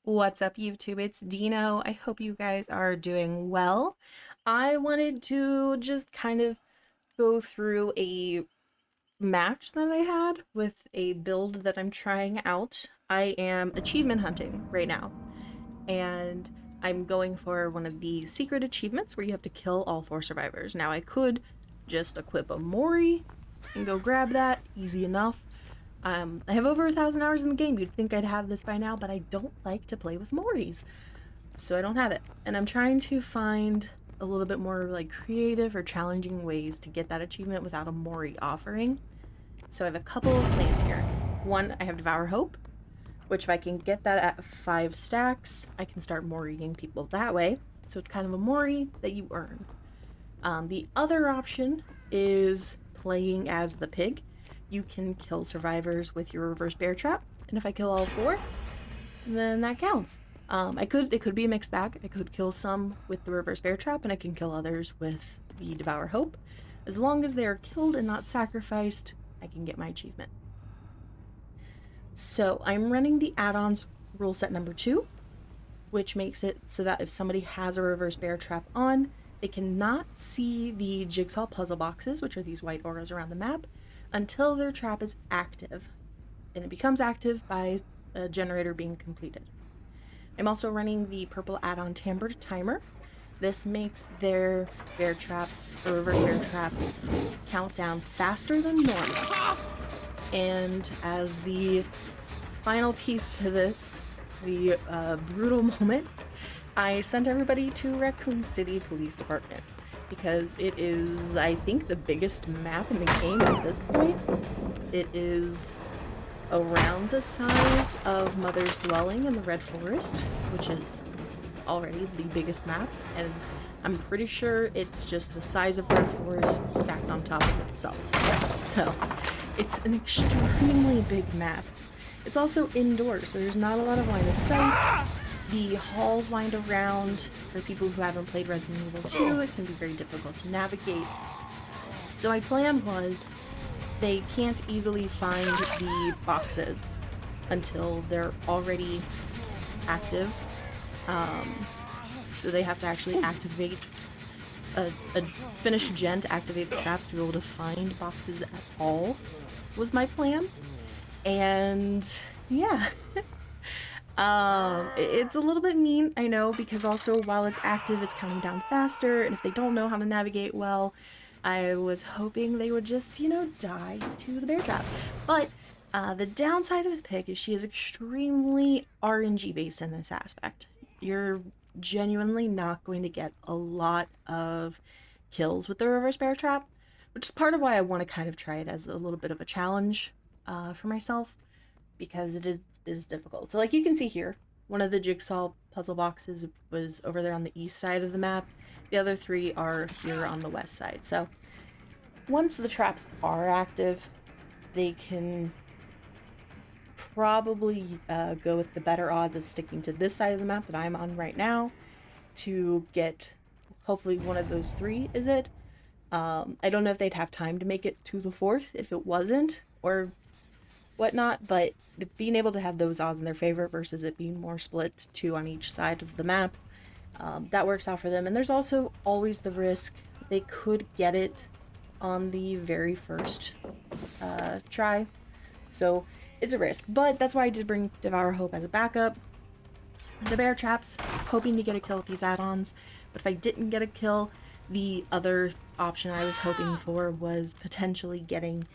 What's up, YouTube? It's Dino. I hope you guys are doing well. I wanted to just kind of go through a match that I had with a build that I'm trying out. I am achievement hunting right now, and I'm going for one of the secret achievements where you have to kill all 4 survivors. Now, I could just equip a Mori and go grab that, easy enough. I have over 1,000 hours in the game. You'd think I'd have this by now, but I don't like to play with Moris, so I don't have it. And I'm trying to find a little bit more like creative or challenging ways to get that achievement without a Mori offering. So I have a couple of plans here. One, I have Devour Hope, which if I can get that at 5 stacks, I can start Moriing people that way. So it's kind of a Mori that you earn. The other option is playing as the pig. You can kill survivors with your reverse bear trap, and if I kill all 4, then that counts. It could be a mixed bag. I could kill some with the reverse bear trap, and I can kill others with the Devour Hope. As long as they are killed and not sacrificed, I can get my achievement. So I'm running the add-ons rule set number 2, which makes it so that if somebody has a reverse bear trap on, they cannot see the jigsaw puzzle boxes, which are these white auras around the map, until their trap is active. And it becomes active by a generator being completed. I'm also running the purple add-on Tampered Timer. This makes their bear traps, or reverse bear traps, count down faster than normal. And as the final piece to this, the brutal moment, I sent everybody to Racoon City Police Department because it is, I think, the biggest map in the game at this point. It is around the size of Mother's Dwelling in the Red Forest, which is already the biggest map, and I'm pretty sure it's just the size of Red Forest stacked on top of itself. So it's an extremely big map. It's also indoors, so there's not a lot of line of sight. The halls wind around. For people who haven't played Resident Evil 2, it can be very difficult to navigate. So my plan was they can't easily find the boxes until they're already active. So they have to actually activate a finished gen to activate the traps to be able to find boxes at all, was my plan. And yeah. It's a little bit mean, I know, because also while it's active, it's counting down faster, and if they don't know how to navigate well, I was hoping they would just, die to the bear trap. But the downside of the pig is she is extremely RNG based in this aspect. You're genuinely not going to get a lot of kills with the reverse bear trap, which is part of why I want to kind of try it as a little bit of a challenge for myself, because it is difficult. So like you can see here, one of the jigsaw puzzle boxes was over there on the east side of the map. The other 3 are here on the west side. So once the traps are active, they can probably go with the better odds of sticking to this side of the map that I'm on right now to get hopefully one of those 3, is it? I don't know if they'd have time to make it to the 4th if it wasn't, or whatnot, but being able to have those odds in their favor versus it being more split 2 on each side of the map, that works out for them. And there's also always the risk they could get it on the very first try, so it's a risk. But that's why I did bring Devour Hope as a backup. The bear traps, hoping to get a kill with these add-ons, but if I didn't get a kill, the other option I was hoping for was potentially getting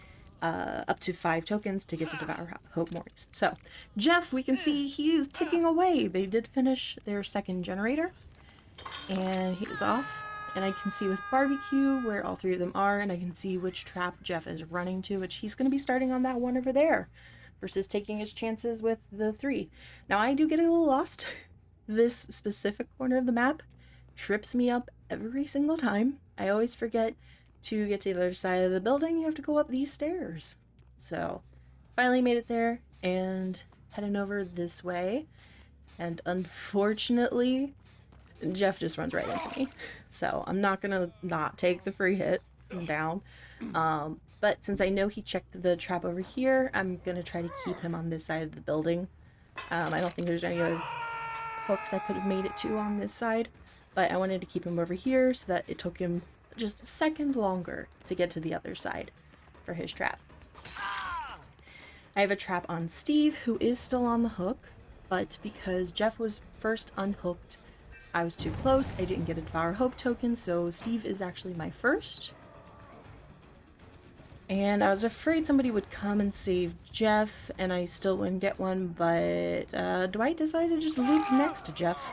up to 5 tokens to get the Devour Hope Moris. So, Jeff, we can see he is ticking away. They did finish their second generator, and he is off. And I can see with Barbecue where all 3 of them are, and I can see which trap Jeff is running to, which he's going to be starting on that one over there, versus taking his chances with the 3. Now, I do get a little lost. This specific corner of the map trips me up every single time. I always forget to get to the other side of the building. You have to go up these stairs. So finally made it there and heading over this way, and unfortunately Jeff just runs right into me, so I'm not gonna not take the free hit. I'm down. But since I know he checked the trap over here, I'm gonna try to keep him on this side of the building. I don't think there's any other hooks I could have made it to on this side, but I wanted to keep him over here so that it took him just a second longer to get to the other side for his trap. I have a trap on Steve, who is still on the hook, but because Jeff was first unhooked, I was too close. I didn't get a Devour Hope token, so Steve is actually my first. And I was afraid somebody would come and save Jeff, and I still wouldn't get one, but Dwight decided to just loop next to Jeff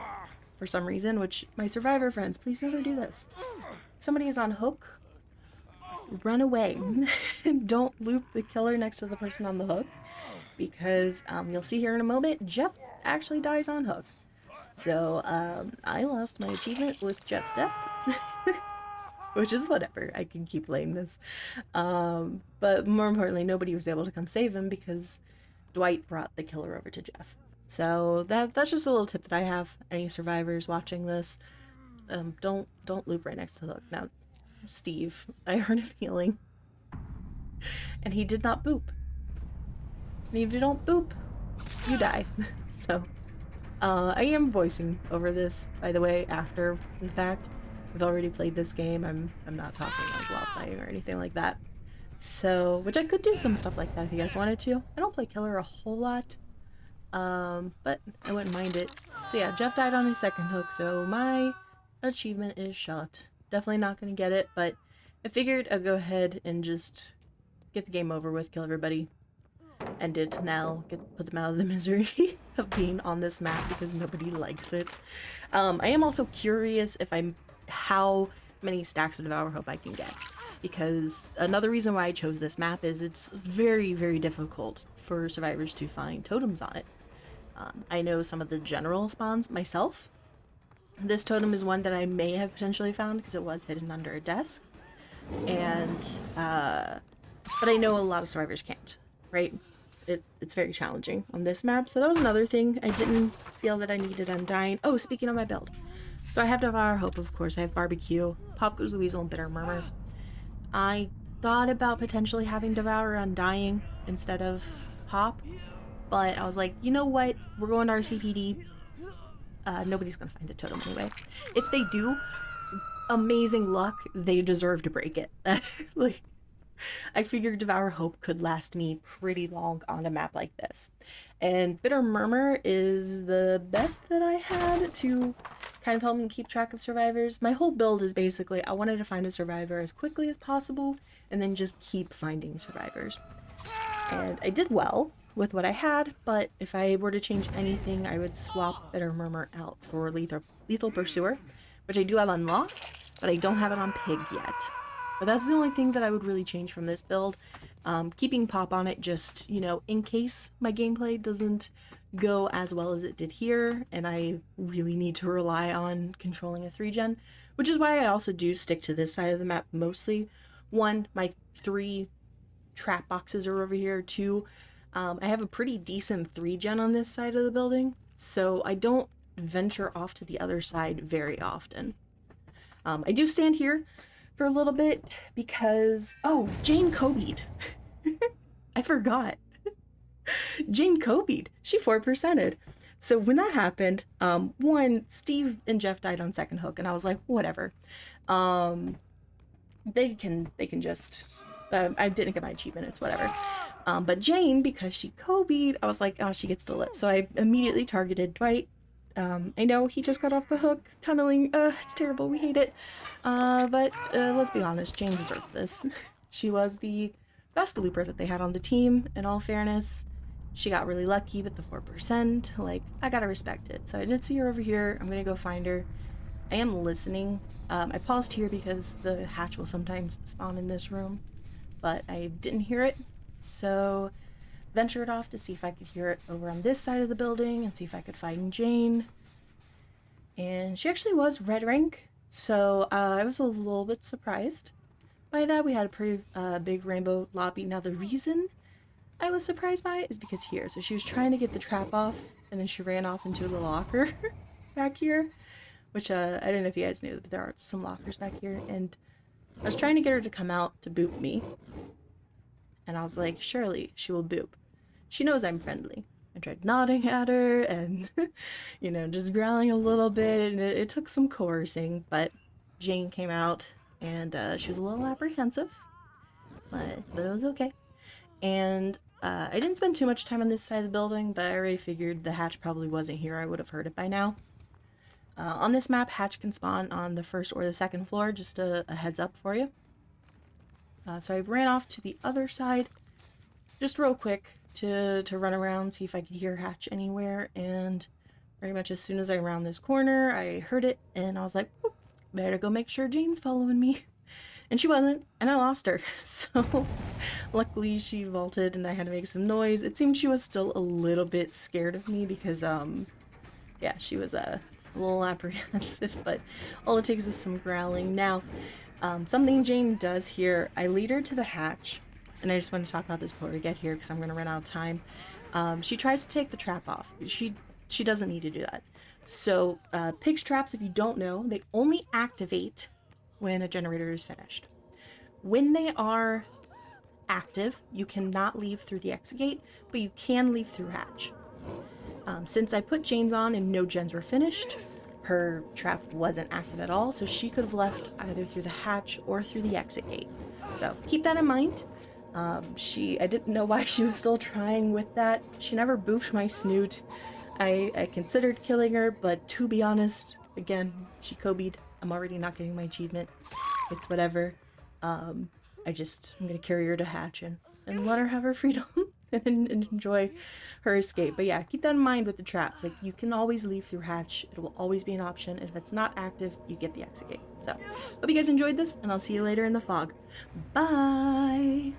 for some reason, which, my survivor friends, please never do this. Somebody is on hook, run away. Don't loop the killer next to the person on the hook, because you'll see here in a moment, Jeff actually dies on hook. So I lost my achievement with Jeff's death. Which is whatever, I can keep playing this. But more importantly, nobody was able to come save him because Dwight brought the killer over to Jeff. So that's just a little tip that I have. Any survivors watching this, don't loop right next to the hook. Now, Steve, I heard him healing, and he did not boop. And if you don't boop, you die. So I am voicing over this, by the way, after the fact. I've already played this game. I'm not talking like while playing or anything like that. So, which I could do some stuff like that if you guys wanted to. I don't play killer a whole lot, but I wouldn't mind it. So yeah, Jeff died on his second hook, so my achievement is shot. Definitely not going to get it, but I figured I'd go ahead and just get the game over with, kill everybody, end it now, put them out of the misery of being on this map because nobody likes it. I am also curious if how many stacks of Devour Hope I can get, because another reason why I chose this map is it's very, very difficult for survivors to find totems on it. I know some of the general spawns myself. This totem is one that I may have potentially found because it was hidden under a desk, and but I know a lot of survivors can't, right? It's very challenging on this map, so that was another thing I didn't feel that I needed Undying. Oh, speaking of my build. So I have Devour Hope, of course. I have Barbecue, Pop Goes the Weasel, and Bitter Murmur. I thought about potentially having Devour Undying instead of Pop, but I was like, you know what? We're going to our CPD. Nobody's going to find the totem anyway. If they do, amazing luck. They deserve to break it. Like, I figured Devour Hope could last me pretty long on a map like this. And Bitter Murmur is the best that I had to kind of help me keep track of survivors. My whole build is basically, I wanted to find a survivor as quickly as possible and then just keep finding survivors. And I did well with what I had, but if I were to change anything, I would swap Bitter Murmur out for Lethal Pursuer, which I do have unlocked, but I don't have it on Pig yet. But that's the only thing that I would really change from this build. Keeping Pop on it just, you know, in case my gameplay doesn't go as well as it did here, and I really need to rely on controlling a 3-gen, which is why I also do stick to this side of the map mostly. 1, my 3 trap boxes are over here. 2, I have a pretty decent 3-gen on this side of the building, so I don't venture off to the other side very often. I do stand here for a little bit because, oh, Jane Kobe'd. I forgot. Jane Kobe'd. She 4%ed. So when that happened, 1, Steve and Jeff died on second hook, and I was like, whatever. They can just, I didn't get my achievement, it's whatever. But Jane, because she Kobe'd, I was like, oh, she gets to lit. So I immediately targeted Dwight. I know he just got off the hook, tunneling, it's terrible, we hate it. But let's be honest, Jane deserved this. She was the best looper that they had on the team, in all fairness. She got really lucky with the 4%, like, I gotta respect it. So I did see her over here, I'm gonna go find her. I am listening. I paused here because the hatch will sometimes spawn in this room, but I didn't hear it, so ventured off to see if I could hear it over on this side of the building and see if I could find Jane. And she actually was red rank, so I was a little bit surprised by that. We had a pretty big rainbow lobby. Now the reason I was surprised by it is because here, so she was trying to get the trap off and then she ran off into the locker back here, which I don't know if you guys knew, but there are some lockers back here, and I was trying to get her to come out to boop me, and I was like, surely she will boop. She knows I'm friendly. I tried nodding at her and, just growling a little bit, and it took some coercing, but Jane came out, and she was a little apprehensive, but it was okay. And I didn't spend too much time on this side of the building, but I already figured the hatch probably wasn't here. I would have heard it by now. On this map, hatch can spawn on the first or the second floor, just a heads up for you. So I ran off to the other side, just real quick, to run around, see if I could hear hatch anywhere, and pretty much as soon as I round this corner, I heard it, and I was like, better go make sure Jane's following me. And she wasn't, and I lost her. So luckily she vaulted and I had to make some noise. It seemed she was still a little bit scared of me because, yeah, she was a little apprehensive, but all it takes is some growling. Now, something Jane does here, I lead her to the hatch, and I just want to talk about this before we get here because I'm going to run out of time. She tries to take the trap off. She doesn't need to do that. So, pig's traps, if you don't know, they only activate when a generator is finished. When they are active, you cannot leave through the exit gate, but you can leave through hatch. Since I put Jane's on and no gens were finished, her trap wasn't active at all, so she could have left either through the hatch or through the exit gate. So keep that in mind. I didn't know why she was still trying with that. She never booped my snoot. I considered killing her, but to be honest, again, she Kobe'd. I'm already not getting my achievement. It's whatever. I'm gonna carry her to hatch and let her have her freedom and enjoy her escape. But yeah, keep that in mind with the traps. Like, you can always leave through hatch. It will always be an option. And if it's not active, you get the exit gate. So, hope you guys enjoyed this, and I'll see you later in the fog. Bye!